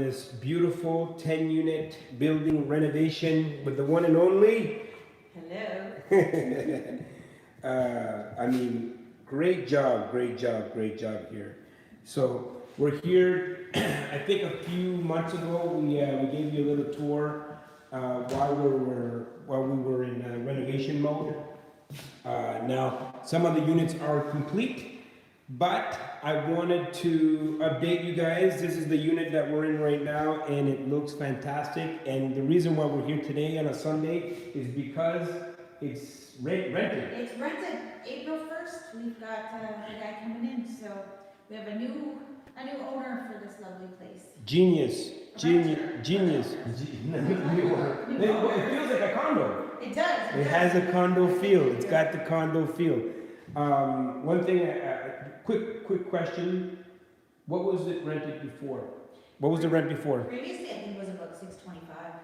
this beautiful 10-unit building renovation with the one and only. Hello. I mean, great job here. So we're here. I think a few months ago we gave you a little tour while we were in renovation mode. Now some of the units are complete, but I wanted to update you guys. This is the unit that we're in right now, and it looks fantastic. And the reason why we're here today on a Sunday is because it's rented. It's rented April 1st. We've got a guy coming in, so we have a new owner for this lovely place. Genius. It feels like a condo. It does. It has a condo feel. It's got the condo feel. One thing, quick question. What was it rented before? What was the rent before? Previously, I think it was about $625.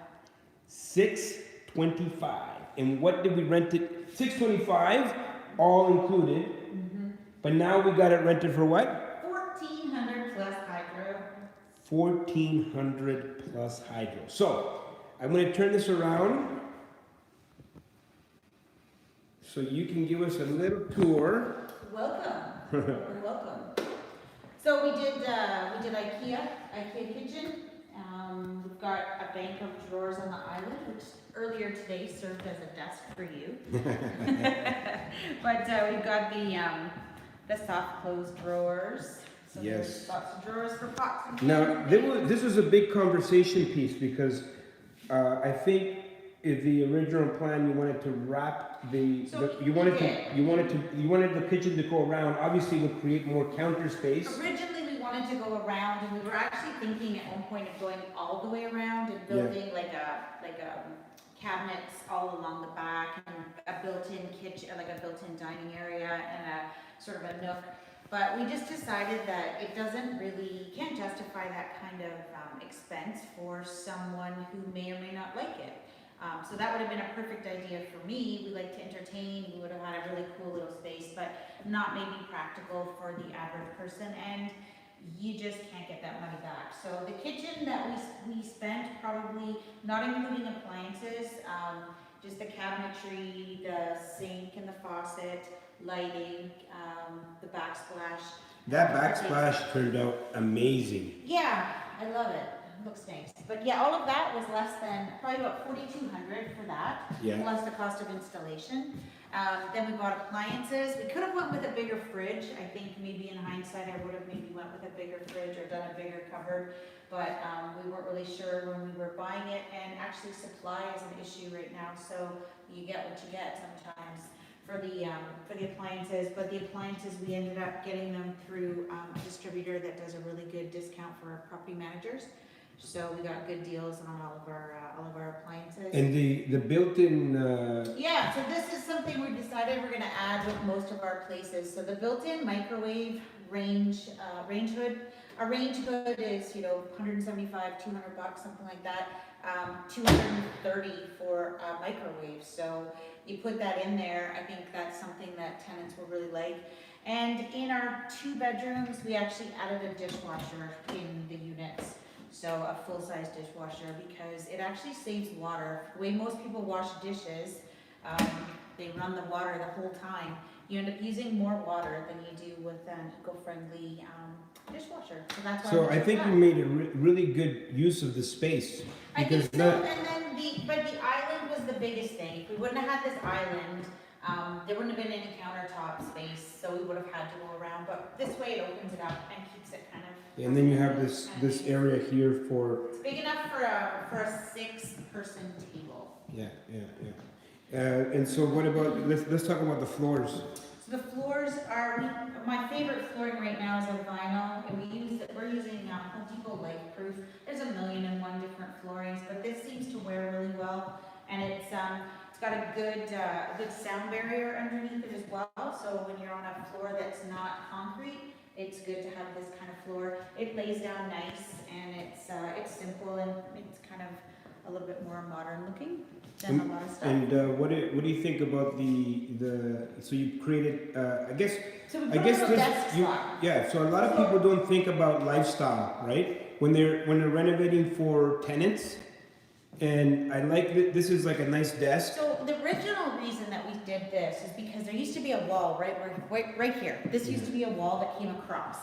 $625. And what did we rent it? $625, all included. Mm-hmm. But now we got it rented for what? $1,400 plus hydro. 1,400 plus hydro. So I'm going to turn this around so you can give us a little tour. Welcome. Welcome. So we did IKEA kitchen. We've got a bank of drawers on the island, which earlier today served as a desk for you. But we've got the soft close drawers. So Yes. there's lots of drawers for pots and Now, this was a big conversation piece because I think if the original plan you wanted to wrap you wanted the kitchen to go around. Obviously, it would create more counter space. Originally, we wanted to go around, and we were actually thinking at one point of going all the way around and building like a cabinets all along the back and a built-in kitchen, like a built-in dining area and a sort of a nook. But we just decided that it doesn't really, can't justify that kind of expense for someone who may or may not like it. So that would have been a perfect idea for me. We like to entertain, we would have had a really cool little space, but not maybe practical for the average person, and you just can't get that money back. So the kitchen that we spent, probably not including appliances, just the cabinetry, the sink and the faucet, lighting, the backsplash. That backsplash turned out amazing. Yeah, I love it. It looks nice. But yeah, all of that was less than, probably about $4,200 for that, Yeah. plus the cost of installation. Then we bought appliances. We could have went with a bigger fridge. I think maybe in hindsight I would have maybe went with a bigger fridge or done a bigger cupboard, but we weren't really sure when we were buying it, and actually supply is an issue right now, so you get what you get sometimes for the appliances. But the appliances, we ended up getting them through a distributor that does a really good discount for our property managers. So we got good deals on all of our appliances. And the built-in. Yeah, so this is something we decided we're going to add with most of our places. So the built-in microwave range hood. A range hood is, $175, $200, something like that. $230 for a microwave. So you put that in there. I think that's something that tenants will really like. And in our 2 bedrooms, we actually added a dishwasher in the units. So a full-size dishwasher, because it actually saves water. The way most people wash dishes, they run the water the whole time. You end up using more water than you do with an eco-friendly dishwasher. So that's why. So I think we made a really good use of the space. I think so. And then the island was the biggest thing. If we wouldn't have had this island, there wouldn't have been any countertop space, so we would have had to go around. But this way, it opens it up and keeps it kind of. And then you have this area here for. It's big enough for a 6-person table. Yeah. And so what about, let's talk about the floors. So the floors are, my favorite flooring right now is a vinyl, and we're using Home Depot Life-Proof. There's 1,000,001 different floorings, but this seems to wear really well, and it's got a good sound barrier underneath it as well. So when you're on a floor that's not concrete, it's good to have this kind of floor. It lays down nice, and it's simple, and it's kind of a little bit more modern looking than a lot of stuff. And what do you think about so you created I guess So we I guess put a desk spot. yeah, so a lot of people don't think about lifestyle, right? when they're renovating for tenants, and I like this is like a nice desk. So the original reason that we did this is because there used to be a wall right here. This used to be a wall that came across.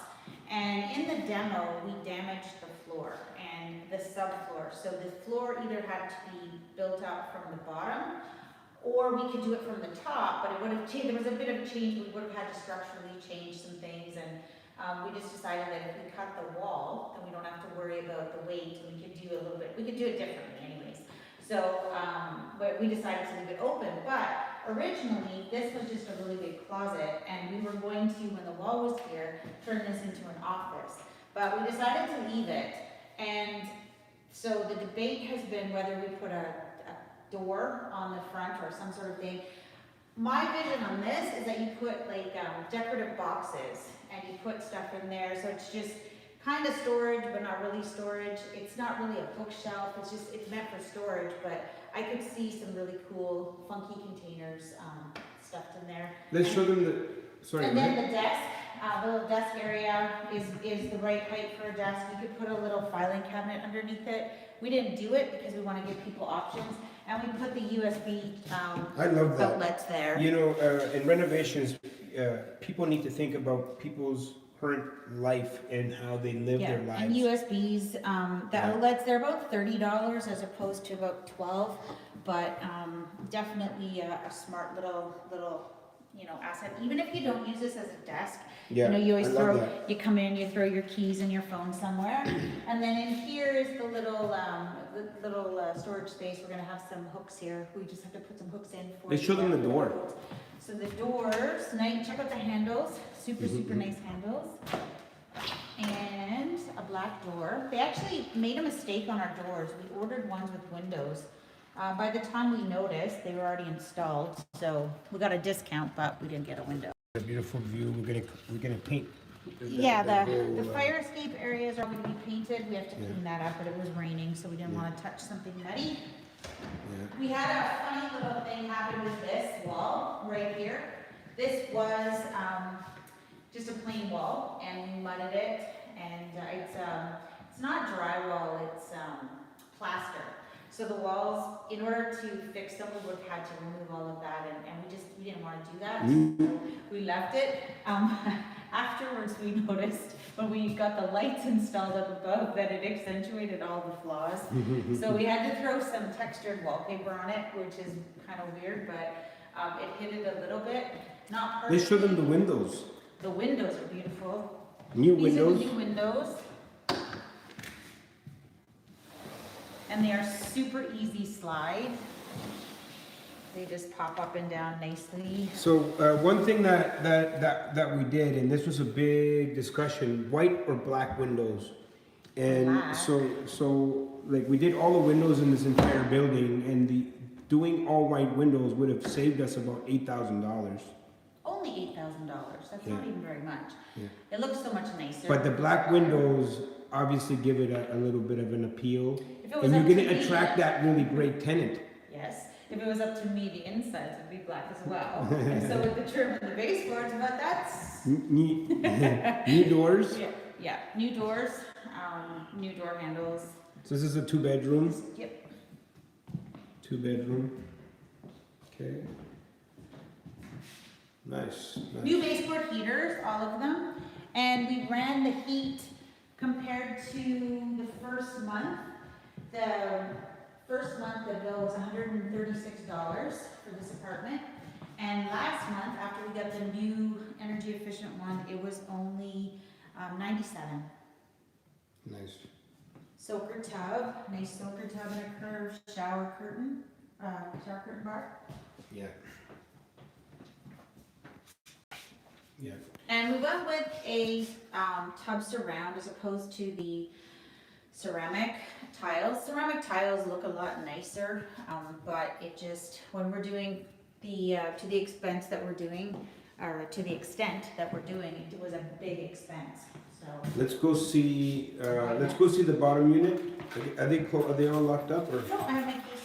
And in the demo, we damaged the floor and the subfloor. So the floor either had to be built up from the bottom, or we could do it from the top, but it would have changed. There was a bit of change. We would have had to structurally change some things, and we just decided that if we cut the wall, then we don't have to worry about the weight, and we could do a little bit. We could do it differently, anyways. So, but we decided to leave it open. But originally, this was just a really big closet, and we were going to, when the wall was here, turn this into an office. But we decided to leave it, and so the debate has been whether we put a door on the front or some sort of thing. My vision on this is that you put like decorative boxes and you put stuff in there, so it's just kind of storage but not really storage. It's not really a bookshelf, it's meant for storage, but I could see some really cool funky containers stuffed in there. Let's show them the, sorry. And then the desk, the little desk area is the right height for a desk. We could put a little filing cabinet underneath it. We didn't do it because we want to give people options. And we put the USB I love that. outlets there. You know, in renovations, people need to think about people's current life and how they live their lives. And USBs, the outlets, they're about $30 as opposed to about $12, but definitely a smart little asset. Even if you don't use this as a desk, you always you come in, you throw your keys and your phone somewhere, and then in here is the little storage space. We're gonna have some hooks here. We just have to put some hooks in for. Let's show them the door. So the doors, check out the handles, super nice handles, and a black door. They actually made a mistake on our doors. We ordered ones with windows. By the time we noticed, they were already installed, so we got a discount, but we didn't get a window. A beautiful view. We're gonna paint. The fire escape areas are going to be painted. We have to clean that up, but it was raining, so we didn't want to touch something muddy. We had a funny little thing happen with this wall right here. This was just a plain wall, and we mudded it, and it's not drywall, it's plaster. So the walls, in order to fix them, we would have had to remove all of that, and we didn't want to do that. So we left it. Afterwards, we noticed when we got the lights installed up above that it accentuated all the flaws. So we had to throw some textured wallpaper on it, which is kind of weird, but it hid it a little bit. Not perfect. Let's show them the windows. The windows are beautiful. New These windows. are the new windows. And they are super easy slide. They just pop up and down nicely. So one thing that we did, and this was a big discussion: white or black windows. And Black. so like we did all the windows in this entire building, and doing all white windows would have saved us about $8,000. Only $8,000. That's not even very much. It looks so much nicer. But the black windows obviously give it a little bit of an appeal, If it was and you're up to going to me- attract that really great tenant. Yes. If it was up to me, the insides would be black as well. And so with the trim and the baseboards, but that's... New doors. Yeah. New doors, new door handles. So this is a 2-bedroom. Yep. 2-bedroom. Okay. Nice. New baseboard heaters, all of them. And we ran the heat compared to the first month. The first month, the bill was $136 for this apartment. And last month, after we got the new energy efficient one, it was only $97. Nice. Soaker tub, nice soaker tub and a curved shower curtain bar. Yeah. Yeah. And we went with a tub surround as opposed to the ceramic tiles. Ceramic tiles look a lot nicer, but it just, when we're doing to the extent that we're doing, it was a big expense. So Let's go see the bottom unit. Are they all locked up or? no, I have my keys.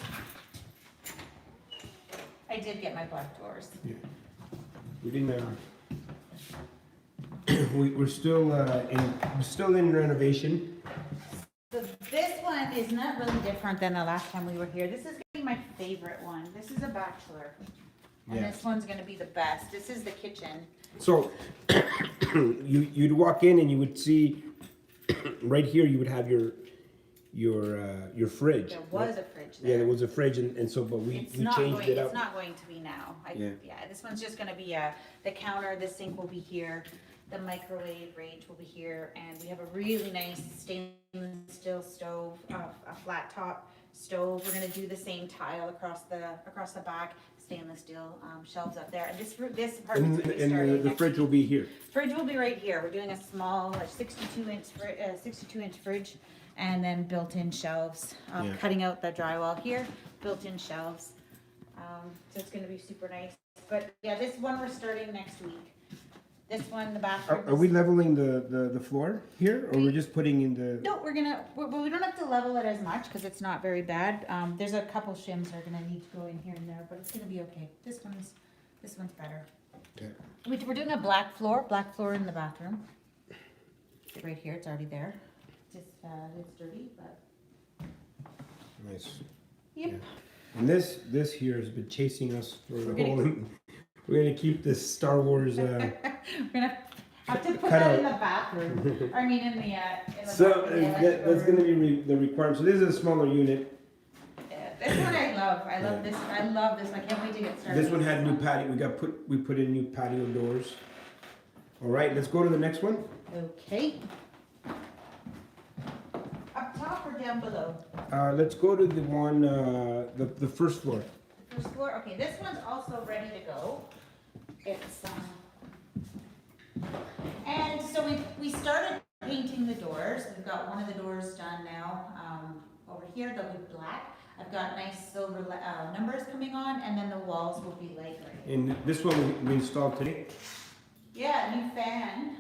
I did get my black doors. Yeah. We didn't. We're still in renovation. So this one is not really different than the last time we were here. This is gonna be my favorite one. This is a bachelor. And Yeah. this one's gonna be the best. This is the kitchen. So you'd walk in and you would see right here you would have your fridge. There was a fridge Yeah, there. there was a fridge, and so but we It's changed not going, it it's up. not going to be now. Yeah. Yeah, this one's just gonna be the counter, the sink will be here, the microwave range will be here, and we have a really nice stainless steel stove, a flat top stove. We're gonna do the same tile across the back, stainless steel shelves up there. And this apartment's gonna be And starting the next fridge will be here. Fridge will be right here. We're doing a small, like 62-inch fridge, and then built-in shelves. Yeah. Cutting out the drywall here, built-in shelves. So it's gonna be super nice. But yeah, this one we're starting next week. This one, the bathroom. Are we leveling the floor here, or we're just putting in the? No, we don't have to level it as much because it's not very bad. There's a couple shims that are gonna need to go in here and there, but it's gonna be okay. This one's better. Okay. We're doing a black floor in the bathroom. Right here, it's already there. Just, it's dirty, but. Nice. Yep. Yeah. And this here has been chasing us for the We're whole. We're gonna keep this Star Wars. We're gonna have to put Cut that in out. the bathroom. I mean, in the So bathroom, yeah, that's gonna be the requirement. So this is a smaller unit. Yeah, this one I love. I love this. I love this. I can't wait to get started. This one had new patio. We put in new patio doors. All right, let's go to the next one. Okay. Up top or down below? Let's go to the one the first floor. The first floor. Okay, this one's also ready to go. It's and so we started painting the doors. We've got one of the doors done now. Over here they'll be black. I've got nice silver numbers coming on, and then the walls will be light gray. And this one we installed today. Yeah, new fan.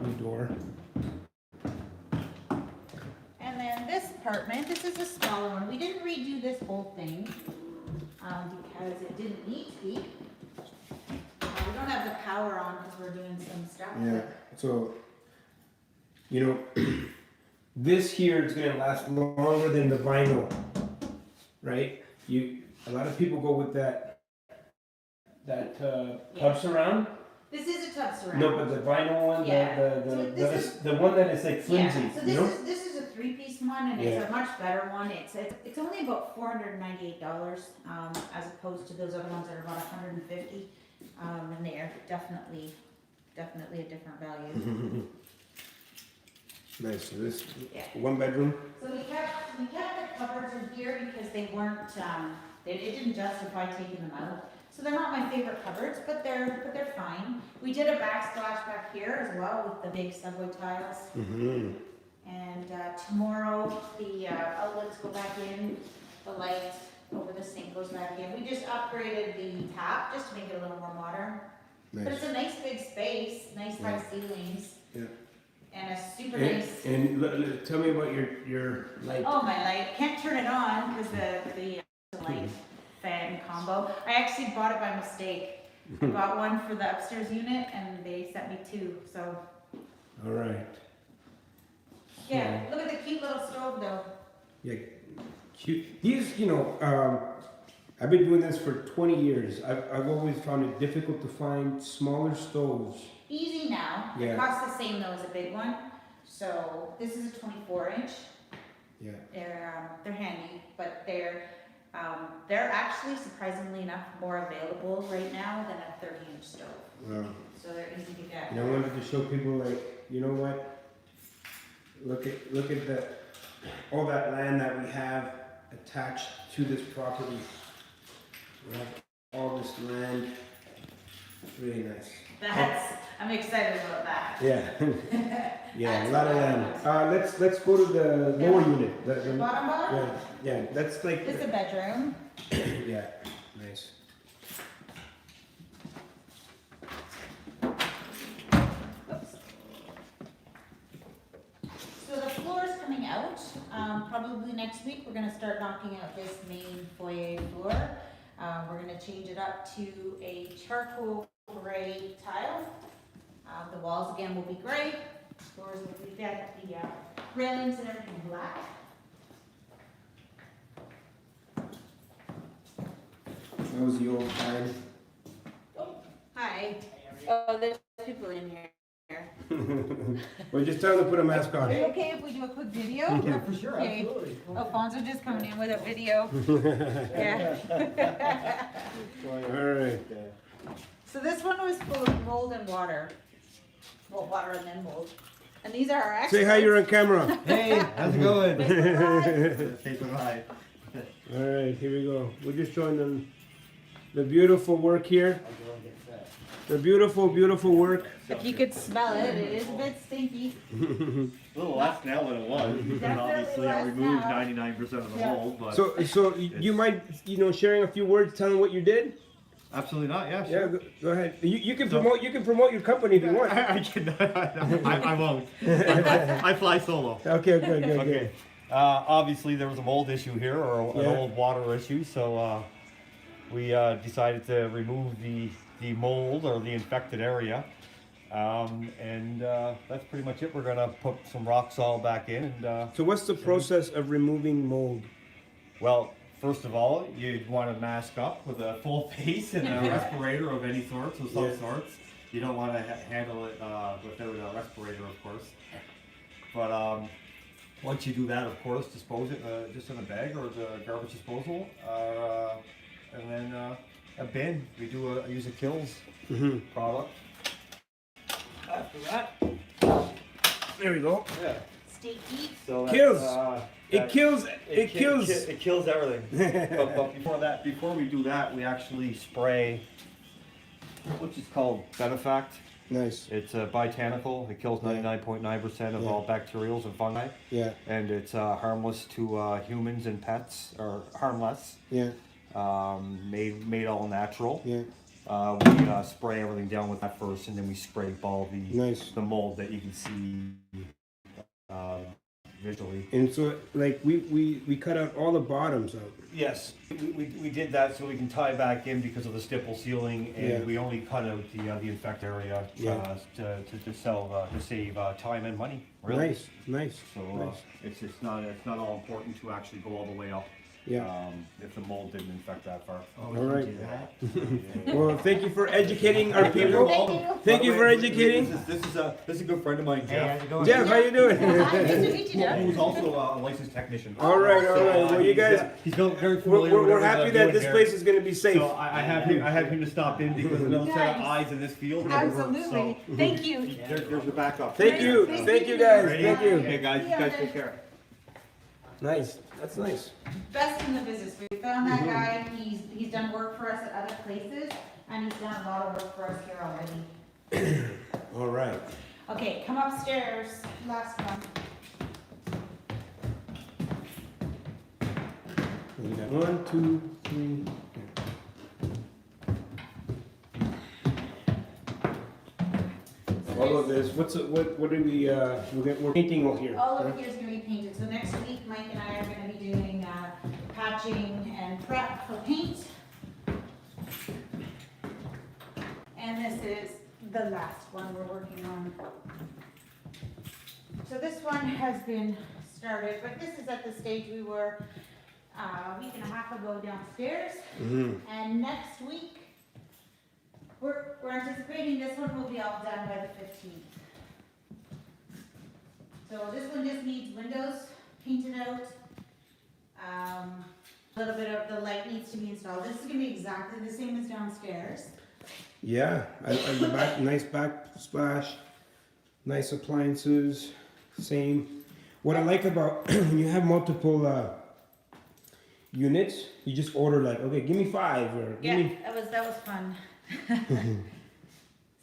New door. And then this apartment, this is a smaller one. We didn't redo this whole thing because it didn't need to be. We don't have the power on because we're doing some stuff. Yeah. So, this here is gonna last longer than the vinyl, right? A lot of people go with that tub surround. This is a tub surround. No, but the vinyl one, Yeah. the one that is like flimsy, Yeah, so this is a three-piece one, and it's a much better one. It's only about $498, as opposed to those other ones that are about $150. And they're definitely a different value. Nice. So this Yeah. one bedroom. So we kept the cupboards in here because they weren't, it didn't justify taking them out. So they're not my favorite cupboards, but they're fine. We did a backsplash back here as well with the big subway tiles. Mm-hmm. And tomorrow the outlets go back in, the light over the sink goes back in. We just upgraded the tap just to make it a little more modern. But Nice. it's a nice big space, nice high ceilings. Yeah. And a super nice. And tell me about your light. Oh, my light, can't turn it on because the light fan combo. I actually bought it by mistake. I bought one for the upstairs unit and they sent me two, so. All right. Yeah, look at the cute little stove though. Yeah, cute. These, I've been doing this for 20 years. I've always found it difficult to find smaller stoves. Easy now. Yeah. It costs the same though as a big one. So this is a 24-inch. Yeah. They're handy, but they're actually surprisingly enough more available right now than a 30-inch stove. Wow. So they're easy to get. And I wanted to show people, like, you know what? Look at that, all that land that we have attached to this property. We have all this land. Really nice. I'm excited about that. Yeah. Yeah, That's a lot of land. Let's go to the lower unit. The bottom? Yeah, that's like. This is a bedroom. Yeah, nice. Oops. So the floor is coming out, probably next week. We're gonna start knocking out this main foyer floor. We're gonna change it up to a charcoal gray tile. The walls again will be gray. Doors, we've got the railings and everything black. That was the old time. Hi. Oh, there's people in here. Well, just tell them to put a mask Are on. you okay if we do a quick video? Yeah, for sure, Okay. absolutely. Alfonso just coming in with a video. Yeah. All right. So this one was full of mold and water. Well, water and then mold. And these are our experts. Say hi, you're on camera. Hey, how's it going? Facebook Facebook Live. All right, here we go. We're just showing them the beautiful work here. The beautiful, beautiful work. If you could smell it, it is a bit stinky. A little less now than it was, because Definitely obviously I less removed now. 99% of the Yeah. mold, but So you mind, sharing a few words, telling what you did? absolutely not. Yeah, Yeah, sure. go ahead. You can So- promote your company if you want. I cannot. I won't. I fly solo. Okay, good. Okay. Obviously, there was a mold issue here, or an Yeah. old water issue, so we decided to remove the mold or the infected area. And that's pretty much it. We're gonna put some rock salt back in, and So what's the process of removing mold? well, first of all, you'd want to mask up with a full face and a respirator of any sorts, of some Yeah. sorts. You don't want to handle it without a respirator, of course. But once you do that, of course, dispose it just in a bag or the garbage disposal, and then a bin. We use a Kills product. After that, There we go. yeah. Stinky. So Kills. It that- kills. It ki- kills. ki- It kills everything. but before we do that, we actually spray, which is called Benefact. Nice. It's botanical. It kills 99.9% of Yeah. all bacterials and fungi, Yeah. and it's harmless to humans and pets, or harmless. Yeah. Made all natural. Yeah. We spray everything down with that first, and then we scrape all Nice. the mold that you can see visually. And so, like, we cut out all the bottoms out. Yes, we did that so we can tie back in because of the stipple sealing, and Yeah. we only cut out the infect area Yeah. to save time and money. Really. Nice. So Nice. it's not all important to actually go all the way up. Yeah. If the mold didn't infect that far. All right. Well, thank you for educating our people. Thank you. Thank you for educating. This is a good friend of mine, Jeff. Jeff, how you doing? Hi, nice to meet you, Jeff. Who's also a licensed technician. All right. Well, you guys, He's very familiar we're with everything happy I'm that doing this here. place is going to be safe. So I have him to stop in because there's no set of Nice. eyes in this field. Absolutely. Thank you. There's your backup. Thank you guys. Ready? Thank you. Okay, guys, you guys take care. Nice. That's nice. Best in the business. We found that guy. He's done work for us at other places, and he's done a lot of work for us here already. All right. Okay, come upstairs. Last one. We got 1, 2, 3. All of this. What are we? We're painting over here. All of here is gonna be painted. So next week, Mike and I are gonna be doing patching and prep for paint. And this is the last one we're working on. So this one has been started, but this is at the stage we were a week and a half ago downstairs. And next week, we're anticipating this one will be all done by the 15th. So this one just needs windows painted out. A little bit of the light needs to be installed. This is gonna be exactly the same as downstairs. Yeah. Nice backsplash. Nice appliances. Same. What I like about when you have multiple units, you just order like, okay, give me 5 or give me. That was fun.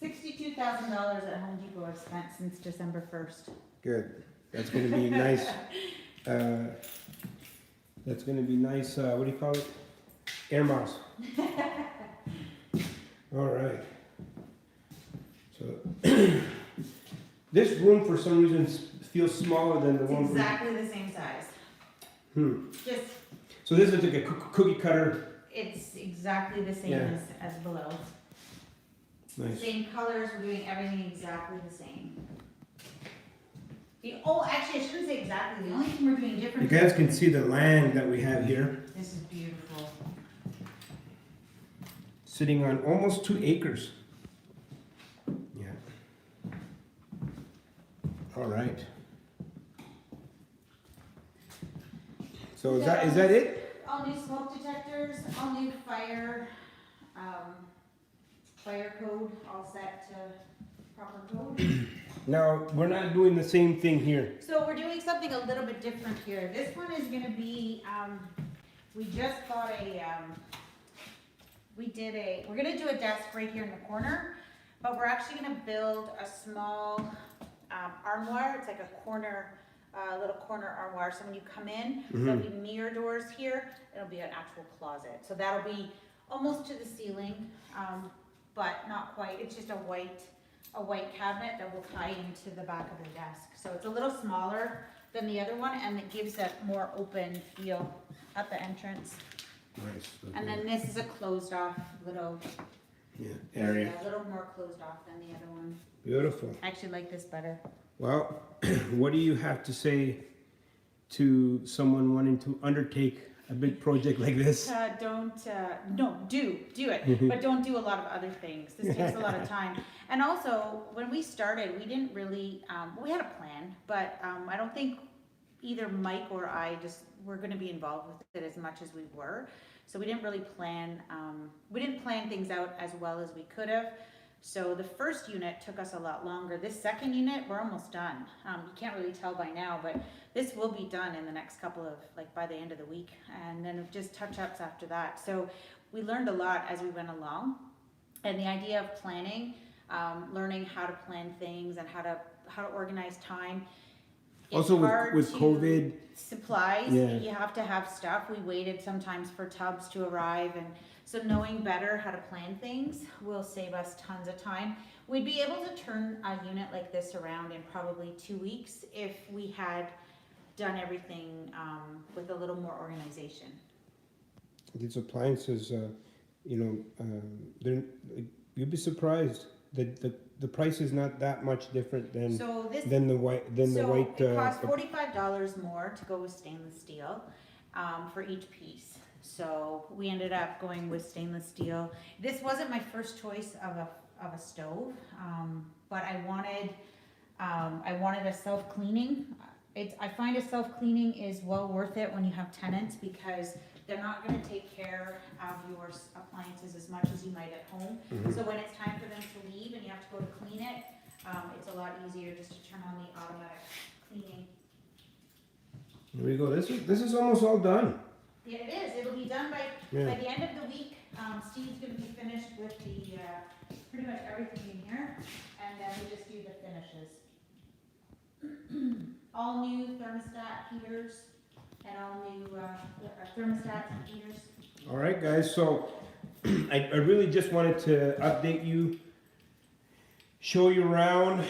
$62,000 at Home Depot I've spent since December 1st. Good. That's gonna be nice. That's gonna be nice. What do you call it? Air miles. All right. So this room, for some reason, feels smaller than the It's one. exactly the same size. Just, So this is like a cookie cutter. it's exactly the same Yeah. as below. Nice. Same colors, we're doing everything exactly the same. Actually, I shouldn't say exactly. The only thing we're doing You different. guys can see the land that we have here, This is beautiful. sitting on almost 2 acres. Yeah. All right. So is that it? All new smoke detectors, all new fire code, all set to proper code. Now, we're not doing the same thing here. So we're doing something a little bit different here. This one is gonna be, we just bought we're gonna do a desk right here in the corner, but we're actually gonna build a small armoire. It's like a little corner armoire. So when you come in, there'll be mirror doors here. It'll be an actual closet. So that'll be almost to the ceiling, but not quite. It's just a white cabinet that will tie into the back of the desk. So it's a little smaller than the other one, and it gives a more open feel at the entrance. Nice. Okay. And then this is a closed off little Area. A little more closed off than the other one. Beautiful. I actually like this better. Well, what do you have to say to someone wanting to undertake a big project like this? Do it, but don't do a lot of other things. This takes a lot of time. And also, when we started, we didn't really, we had a plan, but I don't think either Mike or I were going to be involved with it as much as we were. So we didn't really plan, things out as well as we could have. So the first unit took us a lot longer. This second unit, we're almost done. You can't really tell by now, but this will be done in the next couple of, by the end of the week. And then just touch-ups after that. So we learned a lot as we went along. And the idea of planning, learning how to plan things and how to organize time. It's Also hard with to- COVID. Supplies, Yeah. you have to have stuff. We waited sometimes for tubs to arrive, and so knowing better how to plan things will save us tons of time. We'd be able to turn a unit like this around in probably 2 weeks if we had done everything with a little more organization. These appliances, you'd be surprised that the price is not that much different than So this the white it costs $45 more to go with stainless steel for each piece. So we ended up going with stainless steel. This wasn't my first choice of a stove, but I wanted a self-cleaning. I find a self-cleaning is well worth it when you have tenants, because they're not going to take care of your appliances as much as you might at home. So when it's time for them to leave and you have to go to clean it, it's a lot easier just to turn on the automatic cleaning. Here we go. This is almost all done. Yeah, it is. It'll be done by the end of the week. Steve's going to be finished with the pretty much everything in here, and then we just do the finishes. All new thermostat heaters and all new thermostats and heaters. All right, guys. So I really just wanted to update you, show you around.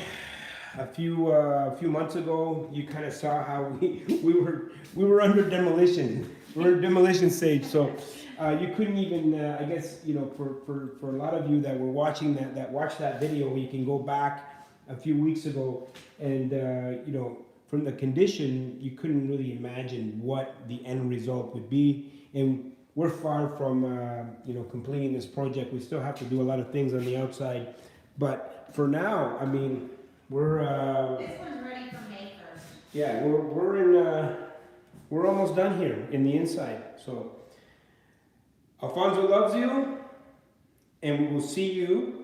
A few months ago, you kind of saw how we were under demolition. We were in demolition stage, so you couldn't even. I guess for a lot of you that were watching that watched that video, you can go back a few weeks ago, and from the condition, you couldn't really imagine what the end result would be. And we're far from completing this project. We still have to do a lot of things on the outside, but for now, I mean, we're. This one's ready for May 1st. Yeah, we're almost done here in the inside. So Alfonso loves you, and we will see you